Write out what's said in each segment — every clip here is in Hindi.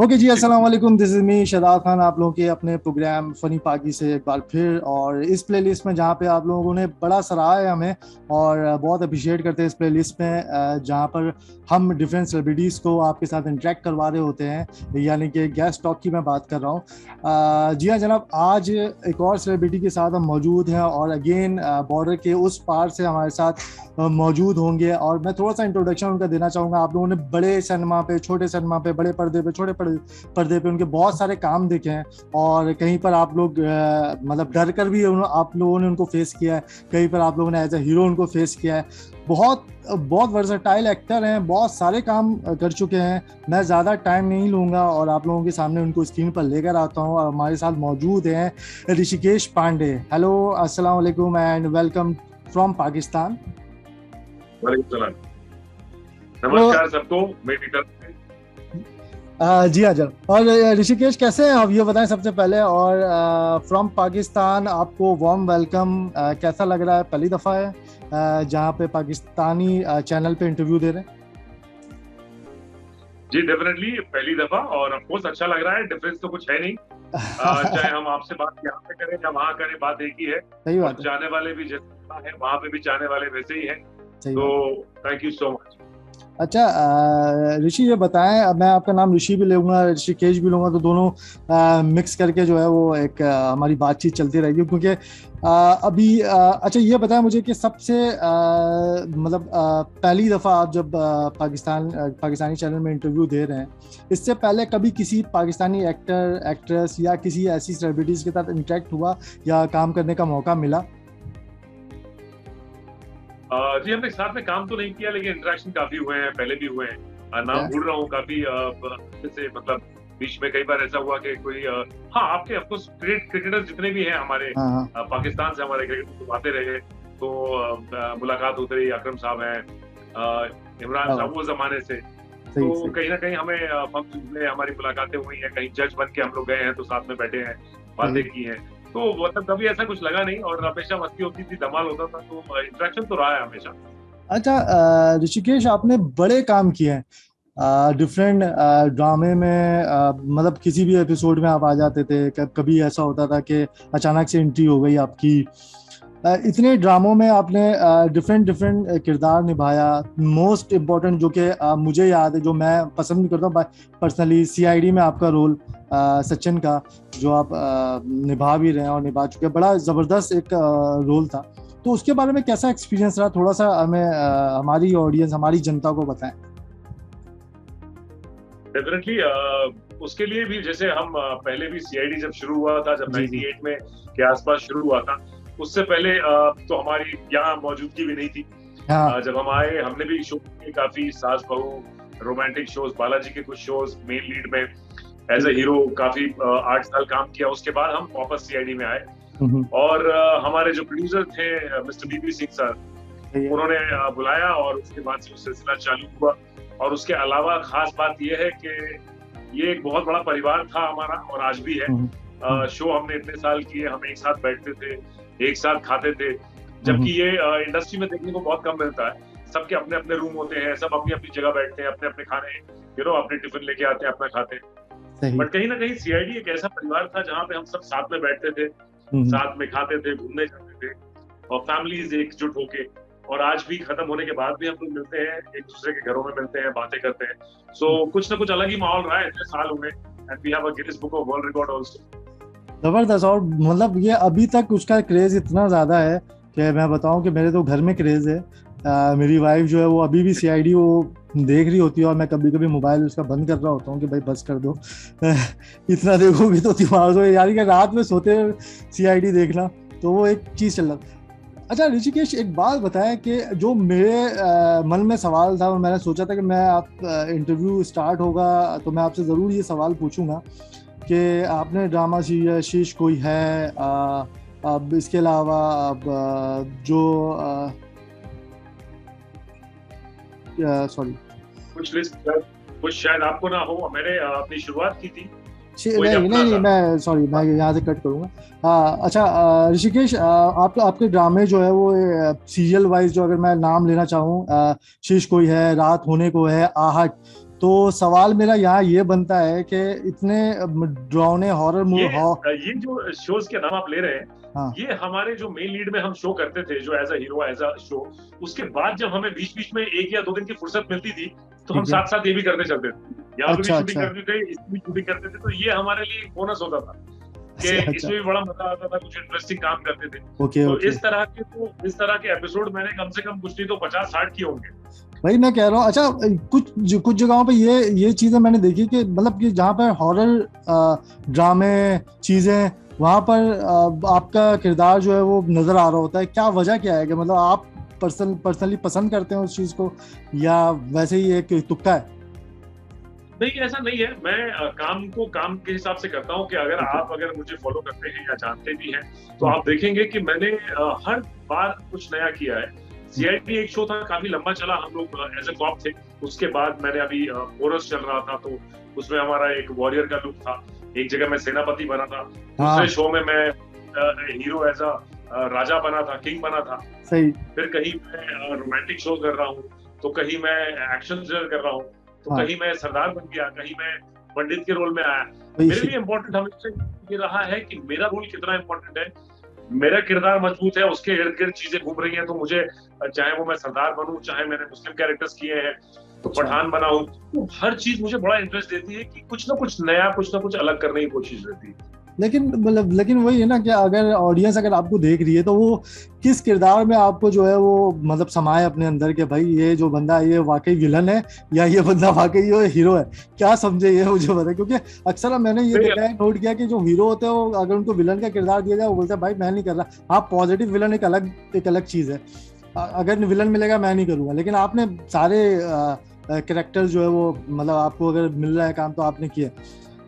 ओके जी, अस्सलाम वालेकुम। This is me Shadab Khan, आप लोगों के अपने प्रोग्राम फनी पार्टी से एक बार फिर। और इस प्लेलिस्ट में जहाँ पे आप लोगों ने बड़ा सराहा है हमें और बहुत अप्रिशिएट करते हैं इस प्लेलिस्ट में, जहाँ पर हम डिफरेंट सेलिब्रिटीज़ को आपके साथ इंटरेक्ट करवा रहे होते हैं, यानी कि गेस्ट टॉक की मैं बात कर रहा हूँ। जी हाँ जनाब, आज एक और सेलिब्रिटी के साथ हम मौजूद हैं और अगेन बॉर्डर के उस पार से हमारे साथ मौजूद होंगे। और मैं थोड़ा सा इंट्रोडक्शन उनका देना चाहूँगा। आप लोगों ने बड़े सिनेमा पे, छोटे सिनेमा पे, बड़े पर्दे पे, छोटे पर्दे पे उनके बहुत सारे काम देखे हैं। और कहीं पर आप लोग मतलब डर कर भी आप लोगों ने उनको फेस किया है, कहीं पर आप लोगों ने एज ए हीरो उनको फेस किया है। बहुत बहुत वर्सटाइल एक्टर हैं, बहुत सारे काम कर चुके हैं। मैं ज़्यादा टाइम नहीं लूँगा और आप लोगों के सामने उनको स्क्रीन पर लेकर आता हूँ। और हमारे साथ मौजूद हैं ऋषिकेश पांडे। हेलो, अस्सलाम वालेकुम एंड वेलकम फ्रॉम पाकिस्तान। वालेकुम सलाम। तो नमस्कार सबको मेरी तरफ से। जी हाँ जर। और ऋषिकेश कैसे हैं आप, ये बताएं सबसे पहले। और फ्रॉम पाकिस्तान आपको वार्म वेलकम। कैसा लग रहा है, पहली दफ़ा है जहाँ पे पाकिस्तानी चैनल पे इंटरव्यू दे रहे हैं? जी डेफिनेटली पहली दफा और ऑफ कोर्स अच्छा लग रहा है। डिफरेंस तो कुछ है नहीं। चाहे हम आपसे बात यहाँ पे करें या वहाँ करें, बात एक ही है। सही और बात है। जाने वाले भी जैसे है वहाँ पे भी जाने वाले वैसे ही हैं। सही तो बात है। Thank you so much. अच्छा, ऋषि ये बताएं, अब मैं आपका नाम ऋषि भी लूंगा, ऋषिकेश भी लूंगा, तो दोनों मिक्स करके जो है वो एक हमारी बातचीत चलती रहेगी। क्योंकि अभी अच्छा ये बताएं मुझे कि सबसे मतलब पहली दफ़ा आप जब पाकिस्तानी चैनल में इंटरव्यू दे रहे हैं, इससे पहले कभी किसी पाकिस्तानी एक्टर एक्ट्रेस या किसी ऐसी सेलिब्रिटीज़ के साथ इंटरेक्ट हुआ या काम करने का मौका मिला? जी हमने साथ में काम तो नहीं किया लेकिन इंटरेक्शन काफी हुए हैं, पहले भी हुए हैं। नाम क्या? भूल रहा हूँ काफी जैसे मतलब बीच में कई बार ऐसा हुआ कि कोई हाँ आपके ऑफकोर्स क्रिकेटर्स जितने भी हैं हमारे हाँ हाँ। पाकिस्तान से हमारे क्रिकेटर तो आते रहे। तो मुलाकात होती रही। अकरम साहब हैं, इमरान हाँ, साहब वो जमाने से। सही तो सही। कहीं ना कहीं हमें फंक्शन में हमारी मुलाकातें हुई हैं, कहीं जज बन के हम लोग गए हैं तो साथ में बैठे हैं, बातें सही। की हैं। तो मतलब कभी ऐसा कुछ लगा नहीं और हमेशा मस्ती होती थी, धमाल होता था। तो इंटरेक्शन तो रहा है हमेशा। अच्छा, ऋषिकेश आपने बड़े काम किए हैं डिफरेंट ड्रामे में। मतलब किसी भी एपिसोड में आप आ जाते थे। कभी ऐसा होता था कि अचानक से एंट्री हो गई आपकी। इतने ड्रामों में आपने डिफरेंट डिफरेंट किरदार निभाया। मोस्ट इम्पोर्टेंट जो कि मुझे याद है, जो मैं पसंद भी करता हूँ पर्सनली, सीआईडी में आपका रोल सचिन का, जो आप निभा भी रहे हैं और निभा चुके हैं, बड़ा ज़बरदस्त एक रोल था। तो उसके बारे में कैसा एक्सपीरियंस रहा, थोड़ा सा हमें हमारी ऑडियंस, हमारी जनता को बताएं। डेफिनेटली उसके लिए भी जैसे हम पहले भी सीआईडी जब शुरू हुआ था, जब जी जी। 98 में के आसपास शुरू हुआ था, उससे पहले तो हमारी यहाँ मौजूदगी भी नहीं थी। हाँ। जब हम आए हमने भी शो किए काफी, सास बहू, रोमांटिक शोज, बालाजी के कुछ शोज मेन लीड में एज ए ठीक है। हीरो काफी 8 साल काम किया। उसके बाद हम वापस सीआईडी में आए हम्म। और हमारे जो प्रोड्यूसर थे मिस्टर बीपी सिंह सर, सही है। उन्होंने बुलाया और उसके बाद से सिलसिला चालू हुआ। और उसके अलावा खास बात यह है कि ये एक बहुत बड़ा परिवार था हमारा और आज भी है। हम्म। हम्म। शो हमने इतने साल किए, हम एक साथ बैठते थे, एक साथ खाते थे, हम्म। जबकि ये इंडस्ट्री में देखने को बहुत कम मिलता है। सबके अपने अपने रूम होते हैं, सब अपनी अपनी जगह बैठते हैं, अपने अपने खाने अपने टिफिन लेके आते हैं, अपना खाते हैं। सही। बट कहीं ना कहीं सीआईडी एक ऐसा परिवार था जहाँ पे हम सब साथ में बैठते थे, हम्म। साथ में खाते थे, घूमने जाते थे और फैमिलीज एकजुट होके। और आज भी खत्म होने के बाद भी हम लोग मिलते हैं, एक दूसरे के घरों में मिलते हैं, बातें करते हैं। सो कुछ ना कुछ अलग ही माहौल रहा है इतने साल हुए। And we have a Guinness book of world record also. जबरदस्त। और मतलब ये अभी तक उसका क्रेज इतना ज्यादा है कि मैं बताऊं कि मेरे तो घर में क्रेज है। मेरी वाइफ जो है वो अभी भी सीआईडी वो देख रही होती है, और मैं कभी कभी मोबाइल उसका बंद कर रहा होता हूँ कि भाई बस कर दो। इतना देखोगे तो दिमाग हो, यानी कि रात में सोते सीआईडी देखना, तो वो एक चीज चल रहा। अच्छा ऋषिकेश, एक बात बताएं कि जो मेरे मन में सवाल था, और मैंने सोचा था कि मैं आप इंटरव्यू स्टार्ट होगा तो मैं आपसे ज़रूर ये सवाल पूछूंगा कि आपने ड्रामा शीश कोई है, अब इसके अलावा अब जो सॉरी, कुछ लिस्ट कुछ शायद आपको ना हो, मैंने अपनी शुरुआत की थी, कोई नहीं नहीं अपना नहीं, था। मैं सॉरी, मैं यहाँ से कट करूँगा। अच्छा, ऋषिकेश, आपके ड्रामे जो है वो सीरियल वाइज, जो अगर मैं नाम लेना चाहूँ, शीश कोई है, रात होने को है, आहट, तो सवाल मेरा यहाँ ये बनता है कि इतने डरावने हॉरर ये जो शोज के नाम आप ले रहे हैं, हाँ ये हमारे जो मेन लीड में हम शो करते थे, जो as a hero as a show, उसके बाद जब हमें बीच बीच में 1 या 2 दिन की फुर्सत मिलती थी, तो हम साथ साथ ये भी करते चलते थे, यहाँ पे भी शूटिंग करते थे, इसमें भी शूटिंग करते थे। तो ये हमारे लिए बोनस होता था कि इसमें भी बड़ा मजा आता था, कुछ इंटरेस्टिंग काम करते थे। तो इस तरह के एपिसोड मैंने कम से कम कुछ नहीं तो 50-60 किए होंगे। वही मैं कह रहा हूँ। अच्छा, कुछ जगहों पे ये चीजें मैंने देखी कि मतलब कि जहाँ पर हॉरर ड्रामे चीजें, वहां पर आपका किरदार जो है वो नजर आ रहा होता है। क्या वजह क्या है कि मतलब आप पर्सनली पसंद करते हैं उस चीज को, या वैसे ही एक तुक्का है? नहीं, ऐसा नहीं है। मैं काम को काम के हिसाब से करता हूँ कि अगर मुझे फॉलो करते हैं या जानते भी हैं, तो आप देखेंगे कि मैंने हर बार कुछ नया किया है। सीआईडी एक शो था, काफी लंबा चला, हम लोग एज ए कॉप थे। उसके बाद मैंने अभी फोरस चल रहा था, तो उसमें हमारा एक वॉरियर का लुक था। एक जगह मैं सेनापति बना था, दूसरे शो में मैं हीरो एज अ राजा बना था, किंग बना था। सही। फिर कहीं मैं रोमांटिक शो कर रहा हूँ, तो कहीं मैं एक्शन थ्रिलर कर रहा हूँ, तो कहीं मैं सरदार बन गया, कहीं मैं पंडित के रोल में आया। मेरे लिए इम्पोर्टेंट हमेशा ये रहा है कि मेरा रोल कितना इम्पोर्टेंट है, मेरा किरदार मजबूत है, उसके इर्द गिर्द चीजें घूम रही हैं, तो मुझे, चाहे वो मैं सरदार बनूं, चाहे मैंने मुस्लिम कैरेक्टर्स किए हैं, तो पठान बना हूं, तो हर चीज मुझे बड़ा इंटरेस्ट देती है कि कुछ ना कुछ नया, कुछ ना कुछ अलग करने की कोशिश रहती है। लेकिन वही है ना कि अगर ऑडियंस अगर आपको देख रही है, तो वो किस किरदार में आपको जो है वो मतलब समाये अपने अंदर के, भाई ये जो बंदा है ये वाकई विलन है या ये बंदा वाकई ये हीरो है, क्या समझे ये मुझे पता है। क्योंकि अक्सर मैंने ये देखा है, नोट किया कि जो हीरो होते हैं वो अगर उनको विलन का किरदार दिया जाए, वो बोलते हैं भाई मैं नहीं कर रहा। हाँ, पॉजिटिव विलन एक अलग चीज है, अगर विलन मिलेगा मैं नहीं करूंगा। लेकिन आपने सारे कैरेक्टर जो है वो मतलब आपको अगर मिल रहा है काम तो आपने किया,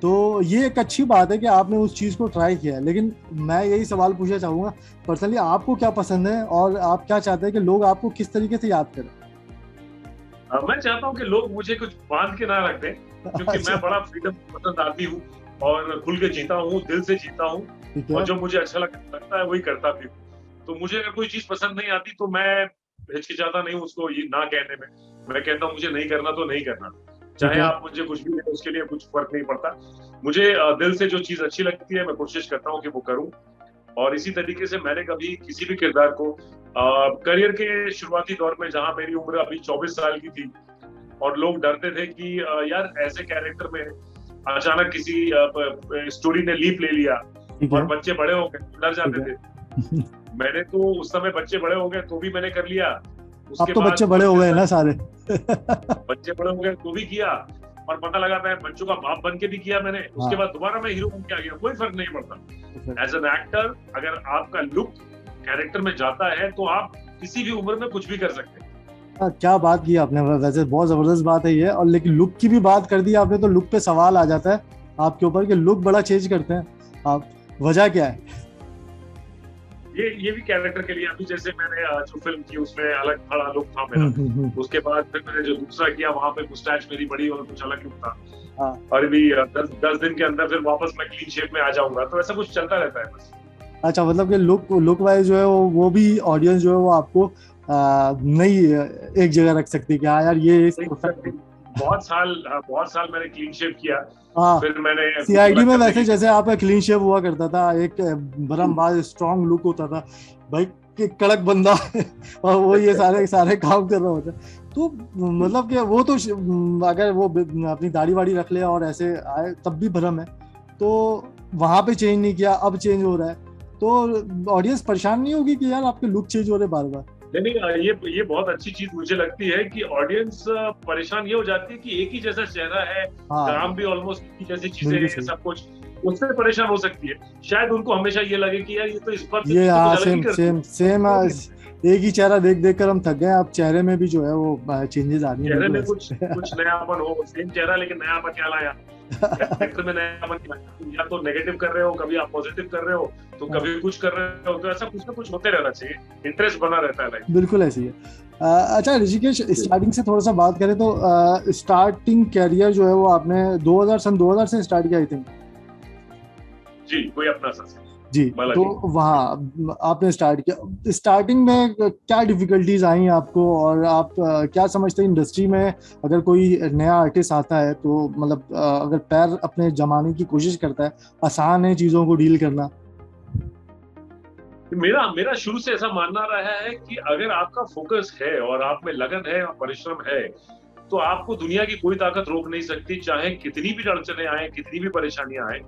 तो ये एक अच्छी बात है कि आपने उस चीज़ को ट्राई किया है। लेकिन मैं यही सवाल पूछना चाहूँगा, पर्सनली आपको क्या पसंद है और आप क्या चाहते हैं कि लोग आपको किस तरीके से याद करें? मैं चाहता हूँ कि लोग मुझे कुछ बांध के ना रख दें, क्योंकि मैं बड़ा फ्रीडम पसंद आती हूँ और खुल के जीता हूँ, दिल से जीता हूँ, और जो मुझे अच्छा लगता है वही करता भी हूँ। तो मुझे अगर कोई चीज पसंद नहीं आती तो मैं हिचकिचाता नहीं उसको ये ना कहने में। मैं कहता हूँ मुझे नहीं करना तो नहीं करना, चाहे आप मुझे कुछ भी दें, उसके लिए कुछ फर्क नहीं पड़ता। मुझे दिल से जो चीज अच्छी लगती है मैं कोशिश करता हूँ कि वो करूँ। और इसी तरीके से मैंने कभी किसी भी किरदार को करियर के शुरुआती दौर में, जहाँ मेरी उम्र अभी 24 साल की थी और लोग डरते थे कि यार ऐसे कैरेक्टर में अचानक किसी स्टोरी ने लीप ले लिया और बच्चे बड़े हो गए, डर जाते थे। मैंने तो उस समय बच्चे बड़े हो गए तो भी मैंने कर लिया। अब तो बच्चे बड़े हो गए ना सारे। बच्चे बड़े हो गए तो भी किया, और पता लगा मैं बच्चों का बाप बन के भी किया मैंने। उसके बाद दोबारा मैं हीरो बन के आ गया, कोई फर्क नहीं पड़ता। एज एन एक्टर अगर आपका लुक कैरेक्टर में जाता है तो आप किसी भी उम्र में कुछ भी कर सकते हैं। क्या बात की आपने, वैसे बहुत जबरदस्त बात है ये। और लेकिन लुक की भी बात कर दी आपने, तो लुक पे सवाल आ जाता है आपके ऊपर कि लुक बड़ा चेंज करते हैं आप, वजह क्या है? ये भी कैरेक्टर के लिए, अभी जैसे मैंने जो फिल्म की उसमें अलग बड़ा लुक था मेरा, उसके बाद फिर मैंने जो दूसरा किया वहां पे मुस्टैच मेरी बड़ी और कुछ अलग लुक था। और भी 10 दिन के अंदर फिर वापस मैं क्लीन शेप में आ जाऊंगा, तो ऐसा कुछ चलता रहता है बस। अच्छा, मतलब कि लुक वाइज जो है वो भी ऑडियंस जो है वो आपको नहीं एक जगह रख सकती कि हाँ यार ये बहुत साल मैंने क्लीन शेप किया। फिर मैंने सीआईडी में वैसे जैसे आपका क्लीन शेव हुआ करता था, एक बरमबाज स्ट्रॉन्ग लुक होता था भाई, कड़क बंदा और वो ये सारे काम कर रहा होता। तो मतलब कि वो तो अगर वो अपनी दाढ़ी वाड़ी रख ले और ऐसे आए तब भी भरम है, तो वहां पे चेंज नहीं किया, अब चेंज हो रहा है, तो ऑडियंस परेशान नहीं होगी कि यार आपके लुक चेंज हो रहे बार बार? नहीं, ये बहुत अच्छी चीज मुझे लगती है कि ऑडियंस परेशान ये हो जाती है कि एक ही जैसा चेहरा है, काम भी ऑलमोस्ट एक ही जैसी चीजें हैं, सब कुछ, उससे परेशान हो सकती है। शायद उनको हमेशा ये लगे कि यार ये तो इस बार सेम एक ही चेहरा देख कर हम थक गए। अब चेहरे में भी जो है वो चेंजेस आ रही है, चेहरे में कुछ नयापन हो, सेम चेहरा लेकिन नयापन क्या लाया, कैरेक्टर में नयापन, या तो नेगेटिव कर रहे हो, कभी आप पॉजिटिव कर रहे हो, तो कभी कुछ कर रहे हो, तो ऐसा कुछ ना कुछ होते रहना चाहिए, इंटरेस्ट बना रहता है लाइफ। बिल्कुल ऐसी है। अच्छा ऋषिकेश, स्टार्टिंग से थोड़ा सा बात करें तो स्टार्टिंग कैरियर जो है वो आपने सन 2000 से स्टार्ट किया आई थिंक? जी, कोई अपना सा। जी। तो बालाजी। वहाँ आपने स्टार्ट किया, स्टार्टिंग में क्या डिफिकल्टीज आई आपको, और आप क्या समझते हैं इंडस्ट्री में अगर कोई नया आर्टिस्ट आता है तो मतलब अगर पैर अपने जमाने की कोशिश करता है, आसान है चीज़ों को डील करना? मेरा मेरा शुरू से ऐसा मानना रहा है कि अगर आपका फोकस है और आप में लगन है और परिश्रम है, तो आपको दुनिया की कोई ताकत रोक नहीं सकती, चाहे कितनी भी अड़चने आए, कितनी भी परेशानियां आए।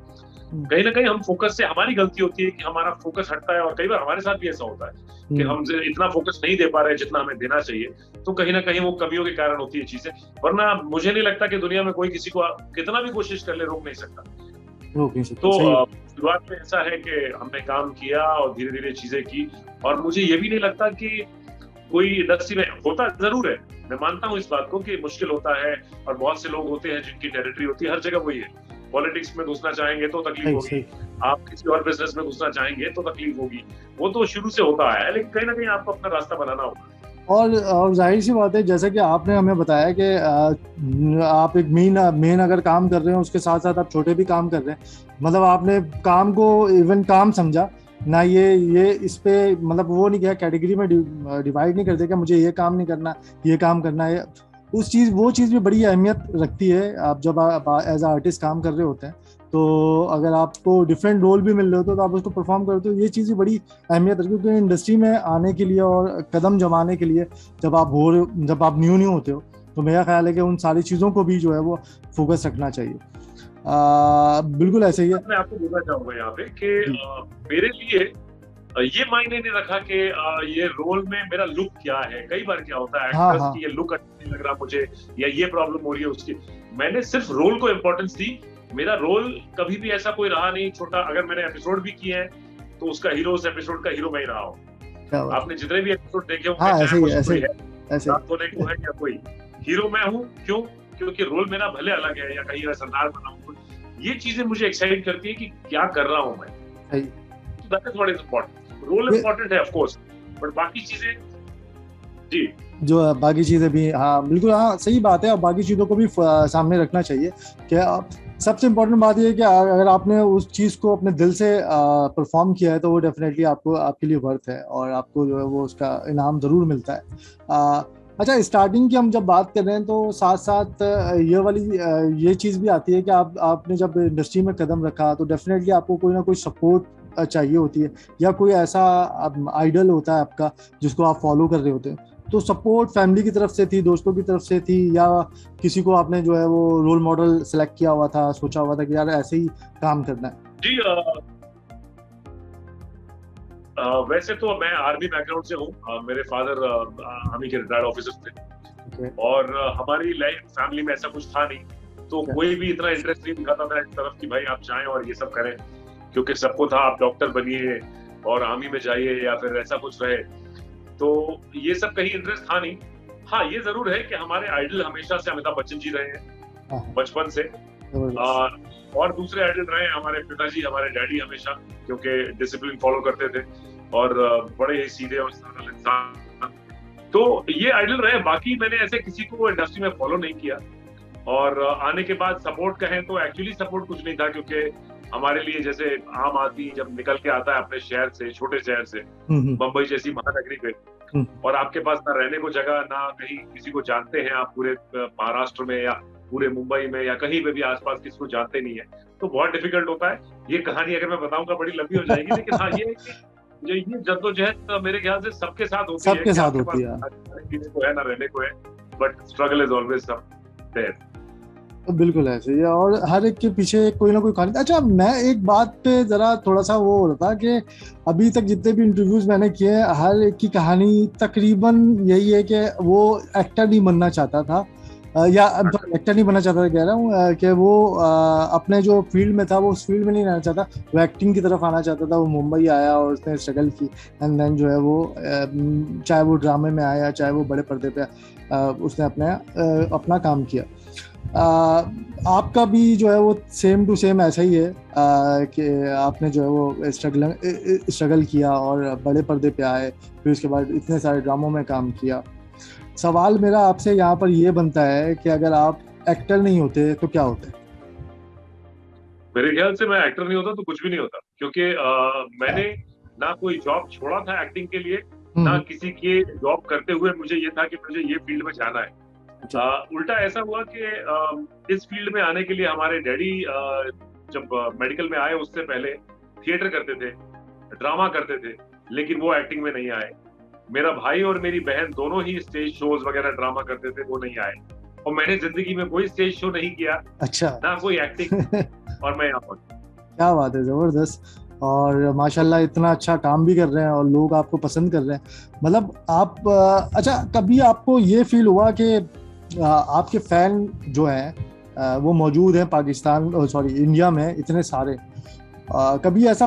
कहीं ना कहीं हम फोकस से, हमारी गलती होती है कि हमारा फोकस हटता है, और कई बार हमारे साथ भी ऐसा होता है कि हम इतना फोकस नहीं दे पा रहे जितना हमें देना चाहिए, तो कहीं ना कहीं वो कमियों के कारण होती है चीजें। वरना मुझे नहीं लगता कि दुनिया में कोई किसी को कितना भी कोशिश कर ले रोक नहीं सकता। रोक नहीं सकते, तो सही है। शुरुआत में ऐसा है कि हमने काम किया और धीरे धीरे चीजें की, और मुझे ये भी नहीं लगता कि कोई इंडस्ट्री में होता जरूर है, मैं मानता हूँ इस बात को कि मुश्किल होता है, और बहुत से लोग होते हैं जिनकी टेरिटरी होती है, हर जगह वही है। पॉलिटिक्स में घुसना चाहेंगे तो तकलीफ सही होगी, सही। आप किसी और बिजनेस में घुसना चाहेंगे तो तकलीफ होगी, वो तो शुरू से होता है, लेकिन कहीं ना कहीं आपको अपना रास्ता बनाना होगा। और जाहिर सी बात है, जैसा कि आपने हमें बताया कि आप एक मेन मेन अगर काम कर रहे हैं उसके साथ साथ आप छोटे भी काम कर रहे हैं, मतलब आपने काम को इवन काम समझा ना, ये इस पे मतलब वो नहीं किया, कैटेगरी में डिवाइड नहीं कर दिया कि मुझे ये काम नहीं करना, ये काम करना है। उस चीज़ वो चीज़ भी बड़ी अहमियत रखती है। आप जब आप एज आर्टिस्ट काम कर रहे होते हैं, तो अगर आपको डिफरेंट रोल भी मिल रहे होते हैं तो आप उसको परफॉर्म करते हो, ये चीज़ भी बड़ी अहमियत रखती है। क्योंकि इंडस्ट्री में आने के लिए और कदम जमाने के लिए जब आप न्यू होते हो, तो मेरा ख्याल है कि उन सारी चीज़ों को भी जो है वो फोकस रखना चाहिए। बिल्कुल ऐसे ही है। मैं आपको बोलना चाहूंगा यहाँ पे कि जी। मेरे लिए ये मायने नहीं रखा कि ये रोल में मेरा लुक क्या है। कई बार क्या होता है हाँ एक्टर्स हाँ। की ये लुक अच्छा नहीं लग रहा मुझे, या ये प्रॉब्लम हो रही है उसकी, मैंने सिर्फ रोल को इम्पोर्टेंस दी। मेरा रोल कभी भी ऐसा कोई रहा नहीं छोटा, अगर मैंने एपिसोड भी किए हैं तो उसका हीरो, उस एपिसोड का हीरो मैं ही रहा हूँ। क्या बात आपने जितने भी एपिसोड देखे है। होंगे, हाँ ऐसे चाहे ही वो है, ऐसे कोई ही है ऐसे ही। रात होने को है या कोई, हीरो मैं हूँ। क्यों? क्योंकि रोल मेरा भले अलग है, या कहीं मैं सरदार बना हूँ, ये चीजें मुझे एक्साइट करती है कि क्या कर रहा हूँ मैं। सही। That is what is important. Role important है ऑफ कोर्स, बट बाकी चीजें, जी। जो बाकी चीज़ें भी, हाँ बिल्कुल, हाँ सही बात है। और बाकी चीज़ों को भी सामने रखना चाहिए कि सबसे इम्पोर्टेंट बात ये है कि अगर आपने उस चीज़ को अपने दिल से परफॉर्म किया है तो वो डेफिनेटली आपको, आपके लिए वर्थ है, और आपको जो है वो उसका इनाम ज़रूर मिलता है। अच्छा, स्टार्टिंग की हम जब बात कर रहे हैं तो साथ साथ ये वाली ये चीज़ भी आती है कि आपने जब इंडस्ट्री में कदम रखा तो डेफिनेटली आपको कोई ना कोई सपोर्ट चाहिए होती है, या कोई ऐसा आइडल होता है आपका जिसको आप फॉलो कर रहे होते हैं। तो सपोर्ट फैमिली की तरफ से थी, दोस्तों की तरफ से थी, या किसी को आपने जो है वो रोल मॉडल सेलेक्ट किया हुआ था, सोचा हुआ था कि यार ऐसे ही काम करना है? जी वैसे तो मैं आर्मी बैकग्राउंड से हूँ। मेरे फादर आर्मी के रिटायर्ड ऑफिसर थे। Okay. और हमारी लाइफ फैमिली में ऐसा कुछ था नहीं, तो कोई भी इतना इंटरेस्ट नहीं दिखाता था इस तरफ कि भाई आप जाएं और ये सब करें, क्योंकि सबको था आप डॉक्टर बनिए और आर्मी में जाइए या फिर ऐसा कुछ रहे। तो ये सब कहीं इंटरेस्ट था नहीं। हाँ, ये जरूर है कि हमारे आइडल हमेशा से अमिताभ बच्चन जी रहे हैं बचपन से, और दूसरे आइडल रहे हैं हमारे पिताजी, हमारे डैडी, हमेशा, क्योंकि डिसिप्लिन फॉलो करते थे और बड़े ही सीधे और सरल इंसान। तो ये आइडल रहे। बाकी मैंने ऐसे किसी को इंडस्ट्री में फॉलो नहीं किया। और आने के बाद सपोर्ट कहें तो एक्चुअली सपोर्ट कुछ नहीं था, क्योंकि हमारे लिए जैसे आम आदमी जब निकल के आता है अपने शहर से, छोटे शहर से, मुंबई जैसी महानगरी पे, और आपके पास ना रहने को जगह, ना कहीं किसी को जानते हैं आप पूरे महाराष्ट्र में या पूरे मुंबई में या कहीं पे भी आसपास किसी को जानते नहीं है, तो बहुत डिफिकल्ट होता है। ये कहानी अगर मैं बताऊंगा बड़ी लंबी हो जाएगी, लेकिन हाँ ये ये जद्दोजहद मेरे ख्याल से सबके साथ होती है, सबके साथ होती है, खाने को है ना रहने को है, but struggle is always there. बिल्कुल ऐसे ही है, और हर एक के पीछे कोई ना कोई कहानी। अच्छा, मैं एक बात पे जरा थोड़ा सा वो हो रहा था कि अभी तक जितने भी इंटरव्यूज मैंने किए, हर एक की कहानी तकरीबन यही है कि वो एक्टर नहीं बनना चाहता था, या एक्टर नहीं बनना चाहता था, कह रहा हूँ कि वो अपने जो फील्ड में था वो उस फील्ड में नहीं रहना चाहता, वो एक्टिंग की तरफ आना चाहता था। वो मुंबई आया और उसने स्ट्रगल की, एंड देन जो है वो चाहे वो ड्रामे में आया चाहे वो बड़े पर्दे पे उसने अपना काम किया। आपका भी जो है वो सेम टू सेम ऐसा ही है कि आपने जो है वो स्ट्रगल किया और बड़े पर्दे पे आए, फिर उसके बाद इतने सारे ड्रामों में काम किया। सवाल मेरा आपसे यहाँ पर ये बनता है कि अगर आप एक्टर नहीं होते तो क्या होते? मेरे ख्याल से मैं एक्टर नहीं होता तो कुछ भी नहीं होता, क्योंकि मैंने ना कोई जॉब छोड़ा था एक्टिंग के लिए, ना हम्म। किसी के जॉब करते हुए मुझे ये था कि मुझे ये फील्ड में जाना है। अच्छा। उल्टा ऐसा हुआ कि इस फील्ड में आने के लिए हमारे डैडी जब मेडिकल में आए उससे पहले थिएटर करते थे, ड्रामा करते थे, लेकिन वो एक्टिंग में नहीं आए। मेरा भाई और मेरी बहन दोनों ही स्टेज शोज वगैरह ड्रामा करते थे, वो नहीं आए। और मैंने जिंदगी में कोई स्टेज शो नहीं किया, अच्छा। ना कोई एक्टिंग, और मैं यहाँ पर। क्या बात है, जबरदस्त। और माशाल्लाह इतना अच्छा काम भी कर रहे हैं और लोग आपको पसंद कर रहे हैं। मतलब आप अच्छा, कभी आपको ये फील हुआ कि आपके फैन जो हैं वो मौजूद हैं पाकिस्तान, सॉरी इंडिया में इतने सारे, कभी ऐसा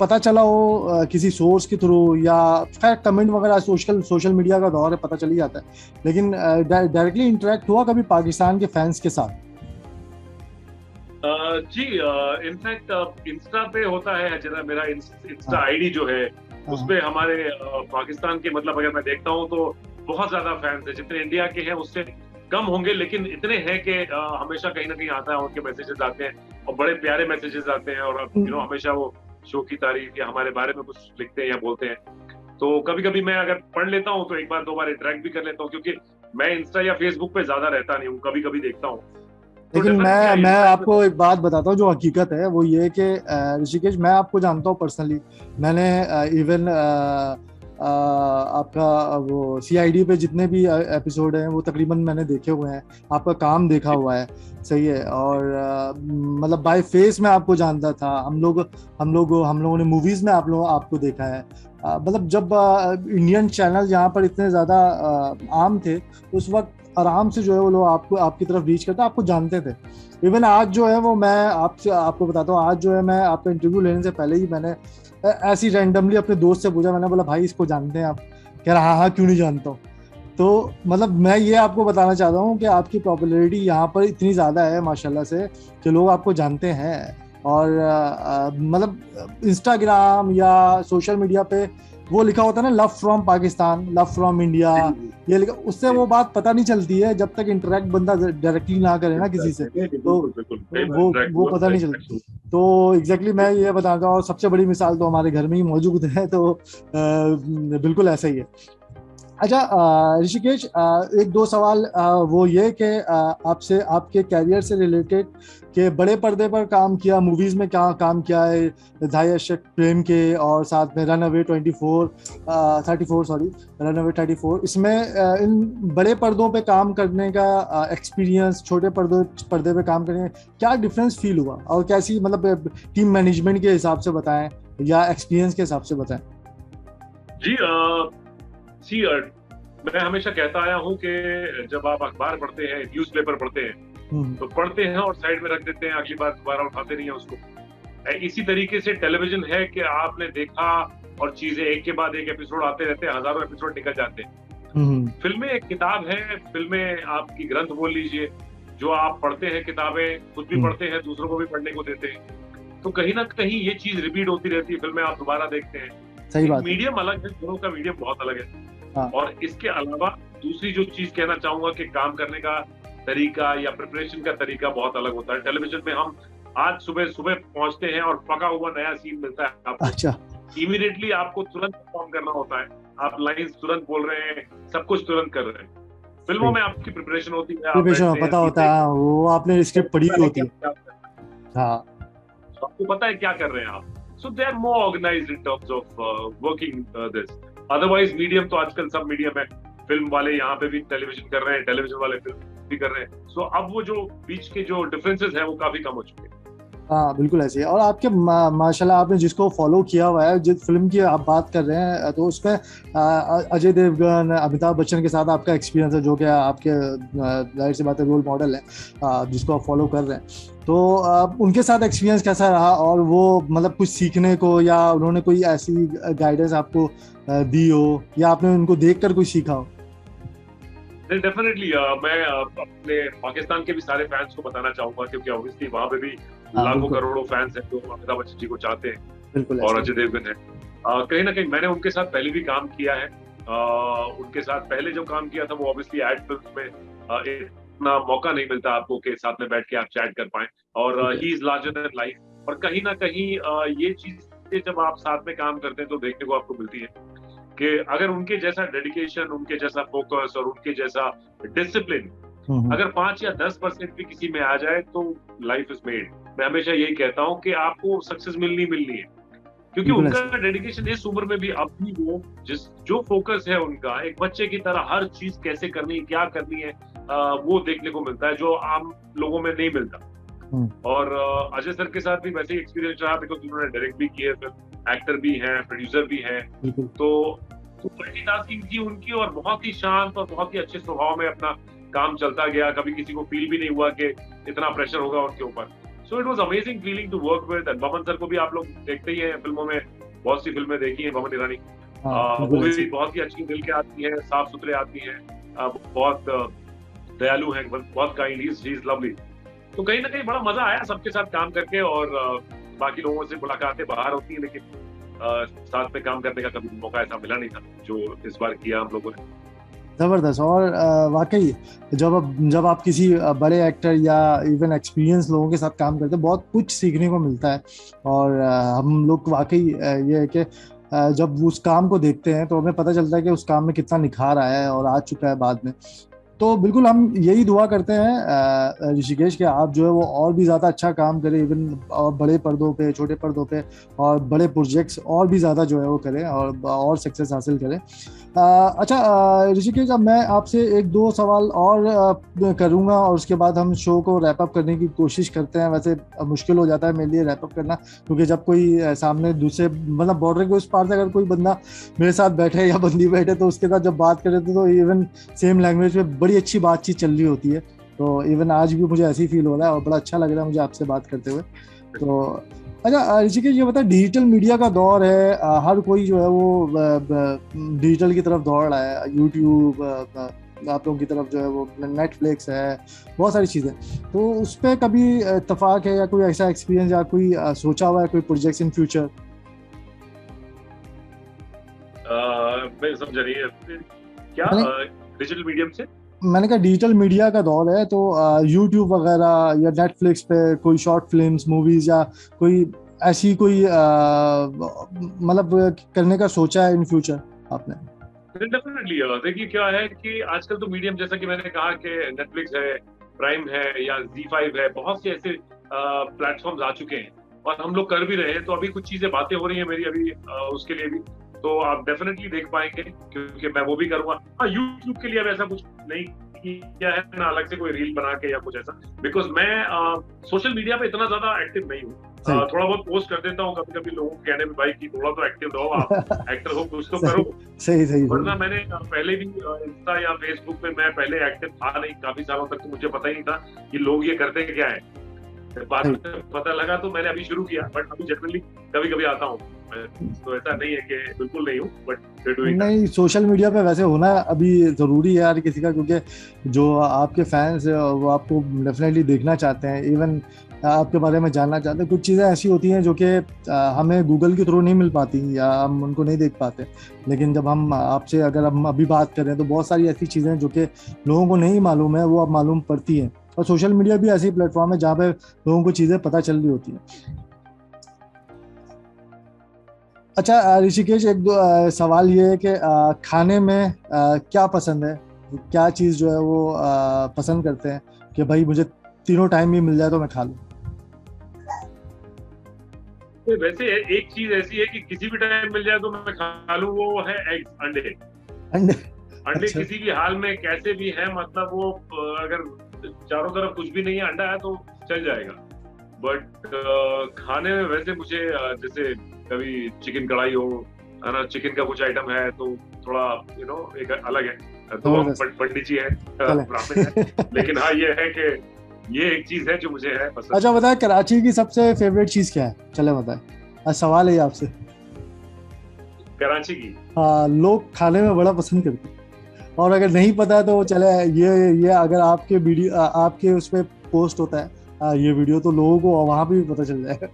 पता चला हो किसी सोर्स के थ्रू, या खैर कमेंट वगैरह सोशल मीडिया का दौर है, पता चल ही जाता है, लेकिन डायरेक्टली इंटरेक्ट हुआ कभी पाकिस्तान के फैंस के साथ? जी, इनफैक्ट इंस्टा पे होता है, जरा मेरा इंस्टा आईडी जो है उस पे हमारे पाकिस्तान के, मतलब अगर मैं देखता हूँ तो बहुत ज्यादा फैंस है। जितने इंडिया के हैं उससे कम होंगे, लेकिन इतने हैं कि हमेशा कहीं ना कहीं आता है, उनके मैसेजेस आते हैं और बड़े प्यारे मैसेजेस आते हैं, और हमेशा वो शो की तारीफ या हमारे बारे में कुछ लिखते हैं या बोलते हैं। तो कभी कभी मैं अगर पढ़ लेता हूँ तो एक बार दो बार इंटरेक्ट भी कर लेता हूँ, क्योंकि मैं इंस्टा या फेसबुक पे ज्यादा रहता नहीं हूँ, कभी कभी देखता हूँ। तो लेकिन डेफिनेटली मैं आपको एक बात बताता हूँ जो हकीकत है, वो ये कि ऋषिकेश, मैं आपको जानता हूँ पर्सनली। मैंने इवन आपका वो सीआईडी पे जितने भी एपिसोड हैं वो तकरीबन मैंने देखे हुए हैं, आपका काम देखा हुआ है। सही है। और मतलब बाय फेस मैं आपको जानता था, हम लोगों ने मूवीज में आपको देखा है। मतलब जब इंडियन चैनल यहाँ पर इतने ज्यादा आम थे, उस वक्त आराम से जो है वो लोग आपकी तरफ रीच करते, आपको जानते थे। इवन आज जो है वो, मैं आपको बताता हूँ, आज जो है मैं आपका इंटरव्यू लेने से पहले ही मैंने ऐसी रैंडमली अपने दोस्त से पूछा, मैंने बोला भाई इसको जानते हैं आप? कह रहा हाँ हाँ, क्यों नहीं जानता हूँ। तो मतलब मैं ये आपको बताना चाहता हूँ कि आपकी पॉपुलैरिटी यहाँ पर इतनी ज़्यादा है माशाल्लाह से, कि लोग आपको जानते हैं। और मतलब इंस्टाग्राम या सोशल मीडिया पे वो लिखा होता है ना, love from Pakistan, love from India, ये लिखा, उससे वो बात पता नहीं चलती है जब तक इंटरेक्ट बंदा डायरेक्टली ना करे ना किसी से, तो वो पता नहीं चलती। तो एग्जैक्टली मैं ये बताता हूँ, सबसे बड़ी मिसाल तो हमारे घर में ही मौजूद है, तो बिल्कुल ऐसा ही है। अच्छा ऋषिकेश, एक दो सवाल वो ये कि आपसे आपके कैरियर से रिलेटेड, कि बड़े पर्दे पर काम किया, मूवीज में क्या काम किया है, ढाई अशक प्रेम के, और साथ में रनअवे 34 सॉरी, रनअवे 34, इसमें इन बड़े पर्दों पे काम करने का एक्सपीरियंस, छोटे पर्दे पे काम करने का क्या डिफरेंस फील हुआ, और कैसी मतलब टीम मैनेजमेंट के हिसाब से बताएं या एक्सपीरियंस के हिसाब से बताएं? जी, सी मैं हमेशा कहता आया हूँ कि जब आप अखबार पढ़ते हैं, न्यूज़पेपर पढ़ते हैं, तो पढ़ते हैं और साइड में रख देते हैं, अगली बार दोबारा उठाते नहीं है उसको। इसी तरीके से टेलीविजन है कि आपने देखा और चीजें एक के बाद एक एपिसोड आते रहते हैं, हजारों एपिसोड निकल जाते हैं। फिल्में एक किताब है, फिल्में आपकी ग्रंथ बोल लीजिए, जो आप पढ़ते हैं, किताबें खुद भी पढ़ते हैं, दूसरों को भी पढ़ने को देते हैं, तो कहीं ना कहीं ये चीज रिपीट होती रहती है, फिल्में आप दोबारा देखते हैं। सही बात। मीडियम अलग है, दोनों का मीडियम बहुत अलग है। हाँ। और इसके अलावा दूसरी जो चीज कहना चाहूंगा कि काम करने का तरीका या प्रिपरेशन का तरीका बहुत अलग होता है। टेलीविजन में हम आज सुबह सुबह पहुंचते हैं और पका हुआ नया सीन मिलता है आपको। अच्छा। इमीडिएटली आपको तुरंत परफॉर्म करना होता है, आप लाइंस तुरंत बोल रहे हैं, सब कुछ तुरंत कर रहे हैं। फिल्मों में आपकी प्रिपरेशन होती है, प्रिपरेशन पता होता है, वो आपने स्क्रिप्ट पढ़ी होती है। हाँ, आपको पता है क्या कर रहे हैं आप। So they are more organized in terms of working this. Otherwise medium तो आजकल सब मीडियम है, फिल्म वाले यहाँ पे भी टेलीविजन कर रहे हैं, टेलीविजन वाले फिल्म भी कर रहे हैं। सो अब वो जो बीच के जो डिफरेंसेस हैं वो काफी कम हो चुके हैं। हाँ बिल्कुल ऐसे ही। और आपके माशाल्लाह आपने जिसको फॉलो किया हुआ है, जिस फिल्म की आप बात कर रहे हैं, तो उसमें अजय देवगन, अमिताभ बच्चन के साथ आपका एक्सपीरियंस है, जो कि आपके जाहिर सी बात है रोल मॉडल है, जिसको आप फॉलो कर रहे हैं। तो उनके साथ एक्सपीरियंस कैसा रहा, और वो मतलब कुछ सीखने को, या उन्होंने कोई ऐसी गाइडेंस आपको दी हो, या आपने उनको देख कर कुछ सीखा हो? डेफिनेटली मैं अपने पाकिस्तान के भी सारे फैंस को बताना चाहूंगा, क्योंकि ऑब्वियसली वहां पे भी लाखों करोड़ों फैंस हैं जो अमिताभ बच्चन जी को चाहते हैं और अजय देवगन है। कहीं ना कहीं मैंने उनके साथ पहले भी काम किया है। उनके साथ पहले जो काम किया था वो ऑब्वियसली एड फिल्म में इतना मौका नहीं मिलता आपको कि साथ में बैठ के आप चैट कर पाए, और he is larger than life. और कहीं ना कहीं ये चीजें जब आप साथ में काम करते हैं तो देखने को आपको मिलती है कि अगर उनके जैसा डेडिकेशन, उनके जैसा फोकस और उनके जैसा डिसिप्लिन अगर 5 या 10% भी किसी में आ जाए तो लाइफ इज मेड। मैं हमेशा यही कहता हूँ कि आपको सक्सेस मिलनी है, क्योंकि बिल्कुल उनका ऐसे। डेडिकेशन इस उम्र में भी अपनी वो जो फोकस है उनका एक बच्चे की तरह हर चीज कैसे करनी है, क्या करनी है, वो देखने को मिलता है जो आम लोगों में नहीं मिलता। और अजय सर के साथ भी वैसे ही एक्सपीरियंस रहा, बिकॉज उन्होंने डायरेक्ट भी किए, फिर एक्टर भी हैं, प्रोड्यूसर भी हैं, तो मल्टीटास्किंग थी उनकी और बहुत ही शांत और बहुत ही अच्छे स्वभाव में अपना काम चलता गया। कभी किसी को फील भी नहीं हुआ कि इतना प्रेशर होगा उनके ऊपर। So it was amazing feeling to work with. Boman sir को भी आप लोग देखते ही हैं फिल्मों में, बहुत सी फिल्में देखी हैं बमन ईरानी। वो भी बहुत ही अच्छी दिल के आती हैं, साफ सुथरे आती हैं, बहुत दयालु हैं, बहुत काइंड, ही इज लवली। तो कहीं ना कहीं बड़ा मजा आया सबके साथ काम करके। और बाकी लोगों से मुलाकातें बाहर होती हैं, लेकिन साथ में काम करने का कभी मौका ऐसा मिला नहीं था जो इस बार किया हम लोगों ने। जबरदस्त। और वाकई जब आप किसी बड़े एक्टर या इवन एक्सपीरियंस लोगों के साथ काम करते हैं, बहुत कुछ सीखने को मिलता है। और हम लोग वाकई ये है कि जब उस काम को देखते हैं तो हमें पता चलता है कि उस काम में कितना निखार आया है और आ चुका है बाद में। तो बिल्कुल हम यही दुआ करते हैं ऋषिकेश के आप जो है वो और भी ज़्यादा अच्छा काम करें, इवन और बड़े पर्दों पे, छोटे पर्दों पे, और बड़े प्रोजेक्ट्स और भी ज़्यादा जो है वो करें और सक्सेस हासिल करें। अच्छा ऋषिकेश, अब मैं आपसे एक दो सवाल और करूंगा और उसके बाद हम शो को रैप अप करने की कोशिश करते हैं। वैसे मुश्किल हो जाता है मेरे लिए रैप अप करना, क्योंकि जब कोई सामने दूसरे मतलब बॉर्डर के उस पार से अगर कोई बंदा मेरे साथ बैठे या बंदी बैठे तो उसके साथ जब बात करें तो इवन सेम लैंग्वेज में बड़ी अच्छी बातचीत चल रही होती है। तो इवन आज भी मुझे ऐसे ही फील हो रहा है और बड़ा अच्छा लग रहा है मुझे आपसे बात करते हुए। तो अच्छा ऋषिकेश, ये बता, डिजिटल मीडिया का दौर है, हर कोई जो है वो डिजिटल की तरफ दौड़ रहा है, यूट्यूब, आप लोगों की तरफ जो है वो नेटफ्लिक्स है, बहुत सारी चीज़ें। तो उस पर कभी इत्तेफाक है या कोई ऐसा एक्सपीरियंस या कोई सोचा हुआ है कोई प्रोजेक्ट इन फ्यूचर? मैं समझ रही है क्या डिजिटल मीडियम से? मैंने कहा डिजिटल मीडिया का दौर है तो यूट्यूब वगैरह या नेटफ्लिक्स पे कोई शॉर्ट फिल्म्स, मूवीज या कोई ऐसी कोई मतलब करने का सोचा है इन फ्यूचर आपने? डेफिनेटली। देखिए क्या है कि आजकल तो मीडियम, जैसा कि मैंने कहा कि नेटफ्लिक्स है, प्राइम है या Z5 है, बहुत से ऐसे प्लेटफॉर्म्स आ चुके हैं और हम लोग कर भी रहे हैं। तो अभी कुछ चीजें बातें हो रही है मेरी अभी उसके लिए भी, तो आप डेफिनेटली देख पाएंगे क्योंकि मैं वो भी करूंगा। हाँ, यूट्यूब के लिए अब ऐसा कुछ नहीं किया है ना, अलग से कोई रील बना के या कुछ ऐसा, बिकॉज मैं सोशल मीडिया पे इतना ज्यादा एक्टिव नहीं हूँ। थोड़ा बहुत पोस्ट कर देता हूँ कभी कभी, लोगों को कहने में भाई कि थोड़ा तो एक्टिव रहो, आप एक्टर हो कुछ तो करो। सही। वरना मैंने पहले भी इंस्टा या फेसबुक पे मैं पहले एक्टिव था नहीं, काफी सालों तक तो मुझे पता ही नहीं था कि लोग ये करते क्या है। बाद में पता लगा तो मैंने अभी शुरू किया, बट अभी जनरली कभी कभी आता हूँ। तो ऐसा नहीं है कि बिल्कुल नहीं हूँ, बट नहीं, सोशल मीडिया पे वैसे होना अभी जरूरी है यार किसी का, क्योंकि जो आपके फैंस है वो आपको डेफिनेटली देखना चाहते हैं, इवन आपके बारे में जानना चाहते हैं। कुछ चीज़ें ऐसी होती हैं जो कि हमें गूगल के थ्रू नहीं मिल पाती या हम उनको नहीं देख पाते, लेकिन जब हम आपसे अगर हम अभी बात करें तो बहुत सारी ऐसी चीज़ें जो कि लोगों को नहीं मालूम है वो अब मालूम पड़ती हैं। और सोशल मीडिया भी ऐसी प्लेटफॉर्म है जहाँ पे लोगों को चीज़ें पता चल रही होती हैं। अच्छा ऋषिकेश, एक दो सवाल ये है कि खाने में क्या पसंद है, क्या चीज़ जो है वो पसंद करते हैं कि भाई मुझे तीनों टाइम ही मिल जाए तो मैं खा लूँ? तो वैसे एक चीज ऐसी है कि किसी भी टाइम मिल जाए तो मैं खा लूँ, वो है एग, अंडे। अंडे अच्छा। किसी भी हाल में कैसे भी है, मतलब वो अगर चारों तरफ कुछ भी नहीं है, अंडा है तो चल जाएगा। बट खाने में वैसे मुझे जैसे कभी चिकन कढ़ाई हो, है ना, चिकन का कुछ आइटम है तो थोड़ा एक अलग है। तो पंडित जी है, ब्राह्मण है, लेकिन हाँ ये है कि ये एक चीज है जो मुझे है पसंद। अच्छा बताए, कराची की सबसे फेवरेट चीज क्या है? चले बताए, आज सवाल है आपसे। कराची की? हाँ, लोग खाने में बड़ा पसंद करते हैं, और अगर नहीं पता है तो चले ये अगर आपके वीडियो आपके उस पर पोस्ट होता है ये वीडियो, तो लोगों को वहां पे भी पता चल जाएगा।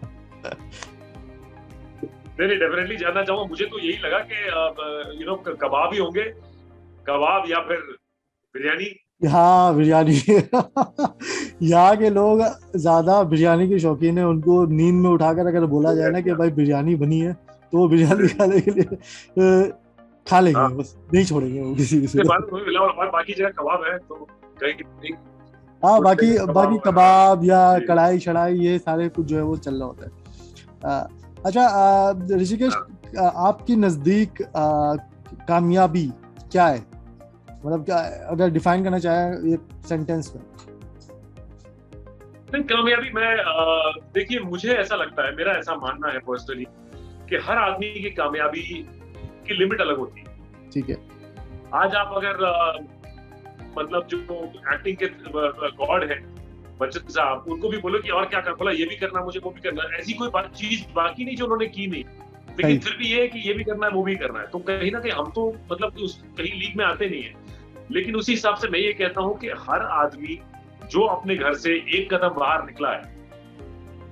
नहीं, डेफिनेटली जानना चाहूंगा। मुझे तो यही लगा कि कबाब ही होंगे, कबाब या फिर बिरयानी। हाँ बिरयानी। यहाँ के लोग ज्यादा बिरयानी के शौकीन है, उनको नींद में उठाकर अगर बोला जाए ना कि भाई बिरयानी बनी है तो वो बिरयानी खाने के लिए खा लेंगे, हाँ, बस नहीं छोड़ेंगे वो किसी किसी उसके को। बाद में मिला और बाकी जगह कबाब है तो कहीं कहीं हाँ, छोटे बाकी कबाब बाकी वगैरह। कबाब या जी। कढ़ाई शढ़ाई ये सारे कुछ जो है वो चल रहा होता है। अच्छा, ऋषिकेश, हाँ, आपकी नजदीक कामयाबी क्या है? मतलब क्या, अगर डिफाइन करना चाहे एक सेंटेंस में। नहीं कामयाबी मैं देखिए मुझे ऐसा लगता है, मेरा ऐसा मानना है पर्सनली कि हर आदमी की कामयाबी की लिमिट अलग होती है। ठीक है। आज आप अगर मतलब जो एक्टिंग के गॉड है बच्चन साहब, उनको भी बोलो कि और क्या कर, बोला ये भी करना मुझे, वो भी करना, ऐसी कोई बात चीज बाकी नहीं जो उन्होंने की नहीं, लेकिन सही। फिर भी ये है कि ये भी करना है वो भी करना है। तो कहीं ना कहीं हम तो मतलब उस कहीं लीग में आते नहीं है, लेकिन उसी हिसाब से मैं ये कहता हूँ कि हर आदमी जो अपने घर से एक कदम बाहर निकला है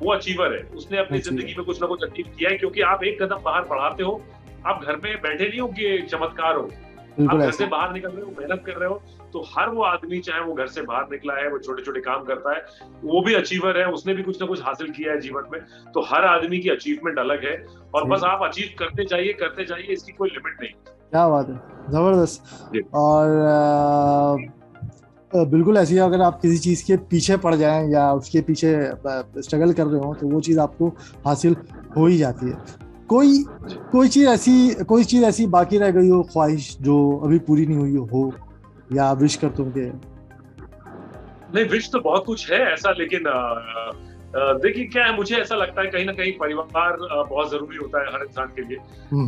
वो अचीवर है, उसने अपनी अच्छी जिंदगी है। में कुछ ना कुछ अचीव किया है, क्योंकि आप एक कदम बाहर बढ़ाते हो। आप घर में बैठे नहीं हो कि चमत्कार हो, आप बिल्कुल घर ऐसे से ही। बाहर निकल रहे हो, मेहनत कर रहे हो। तो हर वो आदमी चाहे वो घर से बाहर निकला है, वो छोटे छोटे काम करता है, वो भी अचीवर है, उसने भी कुछ ना कुछ हासिल किया है जीवन में। तो हर आदमी की अचीवमेंट अलग है और सही। बस आप अचीव करते जाइए, इसकी कोई लिमिट नहीं। क्या बात है, जबरदस्त। जी। और बिल्कुल ऐसी है, अगर आप किसी चीज के पीछे पड़ जाएं या उसके पीछे स्ट्रगल कर रहे हो तो वो चीज आपको हासिल हो ही जाती है। कोई कोई चीज ऐसी बाकी रह गई हो, ख्वाहिश जो अभी पूरी नहीं हुई हो, या विश कर तुम के? नहीं विश तो बहुत कुछ है ऐसा, लेकिन देखिए क्या है, मुझे ऐसा लगता है कहीं ना कहीं परिवार बहुत जरूरी होता है हर इंसान के लिए। हम्म।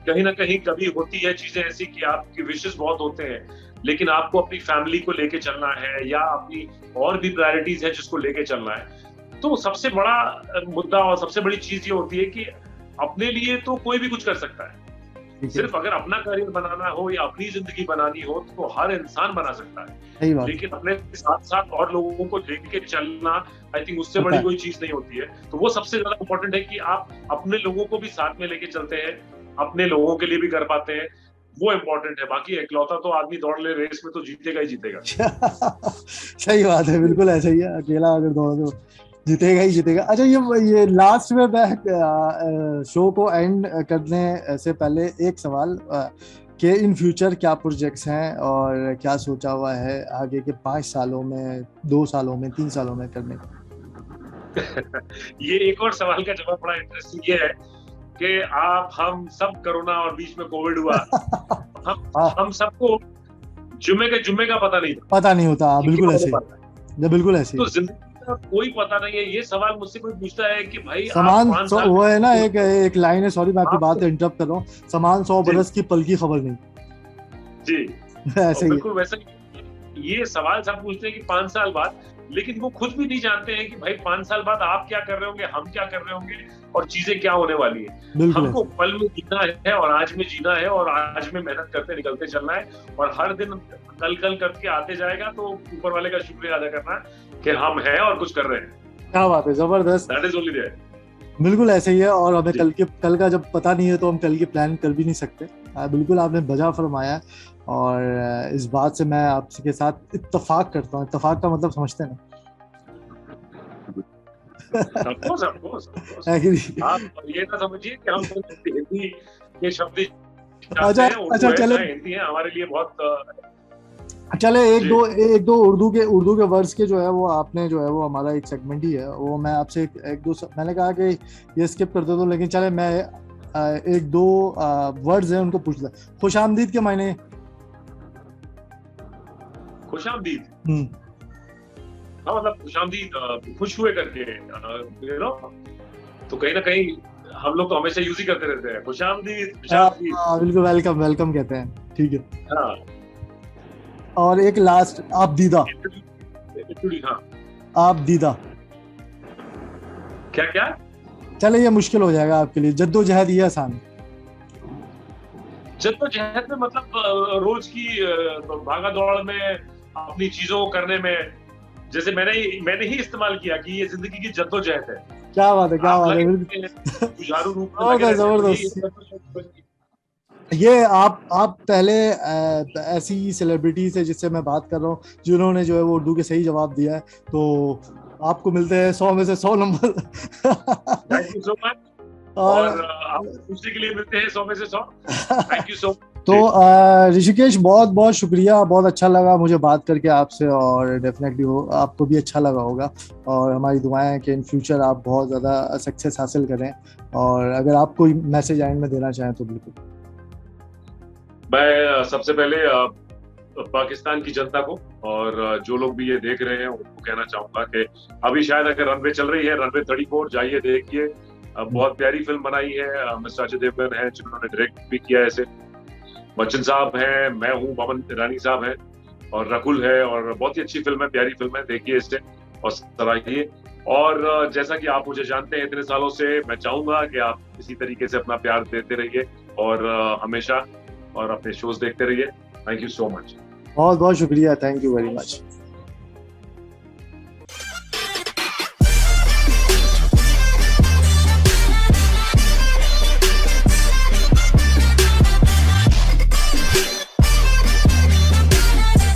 कहीं ना कहीं कभी होती है चीजें ऐसी कि आपकी विशेष बहुत होते हैं, लेकिन आपको अपनी फैमिली को लेके चलना है या अपनी और भी प्रायोरिटीज है जिसको लेके चलना है। तो सबसे बड़ा मुद्दा और सबसे बड़ी चीज ये होती है कि अपने लिए तो कोई भी कुछ कर सकता है, ठीक है। सिर्फ अगर अपना करियर बनाना हो या अपनी जिंदगी बनानी हो तो हर इंसान बना सकता है, सही बात है। लेकिन अपने साथ साथ और लोगों को लेके चलना, आई थिंक उससे होता बड़ी है। कोई चीज नहीं होती है। तो वो सबसे ज्यादा इंपॉर्टेंट है कि आप अपने लोगों को भी साथ में लेके चलते हैं, अपने लोगों के लिए भी कर पाते हैं, वो इम्पोर्टेंट है। बाकी इकलौता तो आदमी दौड़ ले रेस में तो जीतेगा ही जीतेगा। सही बात है, बिल्कुल ऐसा ही है, अकेला अगर दौड़ दो जीतेगा ही जीतेगा। अच्छा, ये लास्ट में मैं शो को एंड करने से पहले एक सवाल, कि इन फ्यूचर क्या प्रोजेक्ट्स हैं और क्या सोचा हुआ है आगे के 5 सालों में, 2 सालों में, 3 सालों में करने का? ये एक और सवाल का जवाब बड़ा इंटरेस्टिंग ये है कि आप हम सब कोरोना और बीच में कोविड हुआ, हाँ, हम सबको जुम्मे का पता नहीं था पता नहीं होता, कि क्या बिल्कुल होने ऐसे वाला है। ही, बिल्कुल ऐसे ही। तो जिंदगी का कोई पता नहीं है। ये सवाल मुझसे कोई पूछता है कि भाई आप समान 5 साल वो है ना, में एक एक लाइन है, सॉरी मैं आपकी बात आपको, इंटरप्ट कर रहा हूँ, समान 100 बरस जी की पल की खबर नहीं। जी, और ऐसे ही है। बिल्कुल वैसा ही ये सवाल सब पूछते हैं कि 5 साल बाद, लेकिन वो खुद भी नहीं जानते हैं कि भाई 5 साल बाद आप क्या कर रहे होंगे, हम क्या कर रहे होंगे और चीजें क्या होने वाली है। बिल्कुल हमको ऐसे। पल में जीना है और आज में जीना है और आज में मेहनत करते निकलते चलना है, और हर दिन कल कल करके आते जाएगा। तो ऊपर वाले का शुक्रिया अदा करना है कि हम हैं और कुछ कर रहे हैं। क्या बात है, जबरदस्त। That is only there. बिल्कुल ऐसे ही है, और हमें जी। कल का जब पता नहीं है तो हम कल की प्लान कर भी नहीं सकते। बिल्कुल आपने बजा फरमाया। और इस बात से मैं आपके के साथ इत्तेफाक करता हूँ। इत्तेफाक का मतलब समझते हैं ऑफ ना? Course of course of course. है कि नहीं? आप ये ना समझिए कि हम हिंदी के शब्द चाहते अच्छा। हैं, अच्छा उर्दू है चले, चाहे हिंदी है, हमारे लिए बहुत चले जी। एक दो उर्दू के वर्ड्स के जो है वो आपने जो है वो हमारा एक सेगमेंट ही है वो, मैं आपसे एक दो मैंने कहा कि ये स्किप कर दो तो, लेकिन चले मैं एक दो वर्ड्स हैं उनको पूछ लें। खुशामदीद के मायने? खुशामदीद, हम्म। हाँ मतलब खुशामदीद खुश हुए करके, यू नो। तो कहीं ना कहीं हम लोग तो हमेशा यूज ही करते रहते हैं खुशामदीद खुशामदीद। बिल्कुल, वेलकम वेलकम कहते हैं, ठीक है। हाँ और एक लास्ट, आप दीदा। हाँ। आप दीदा। क्या क्या? चले ये मुश्किल हो जाएगा आपके लिए, जद्दोजहद ये आसान। जद्दोजहद में मतलब रोज की भागा दौड़ में अपनी चीजों को करने में, जैसे मैंने ही इस्तेमाल किया कि ये जिंदगी की जद्दोजहद है। क्या बात है, क्या आप बात है, लगे बिल्कुल। रहते हैं, जुझारू रूप में लगे रहते हैं, तो यही जबरदस्त। जद्दोजहद। ये आप पहले ऐसी सेलिब्रिटी से जिससे मैं बात कर रहा हूँ जिन्होंने जो है वो उर्दू के सही जवाब दिया है, तो आपको मिलते हैं 100 में से 100 number. Thank you so much. और और आप दूसरे के लिए मिलते हैं 100 में से 100। थैंक यू सो तो मच। ऋषिकेश, बहुत बहुत शुक्रिया, बहुत अच्छा लगा मुझे बात करके आपसे, और डेफिनेटली हो आपको भी अच्छा लगा होगा। और हमारी दुआएं हैं कि इन फ्यूचर आप बहुत ज़्यादा सक्सेस हासिल करें। और अगर आप कोई मैसेज एंड में देना चाहें तो बिल्कुल। मैं सबसे पहले पाकिस्तान की जनता को और जो लोग भी ये देख रहे हैं उनको कहना चाहूंगा कि अभी शायद अगर रनवे चल रही है, रनवे 34, जाइए देखिए। बहुत प्यारी फिल्म बनाई है, मिस्टर अजय देवगन है जिन्होंने डायरेक्ट भी किया है इसे, बच्चन साहब हैं, मैं हूँ, बमन ईरानी साहब हैं, और रकुल है, और बहुत ही अच्छी फिल्म है, प्यारी फिल्म है, देखिए इसे और सराहिए। और जैसा कि आप मुझे जानते हैं इतने सालों से, मैं चाहूंगा कि आप इसी तरीके से अपना प्यार देते रहिए और हमेशा और अपने शोज देखते रहिए। Thank you so much. बहुत बहुत शुक्रिया, थैंक यू वेरी मच।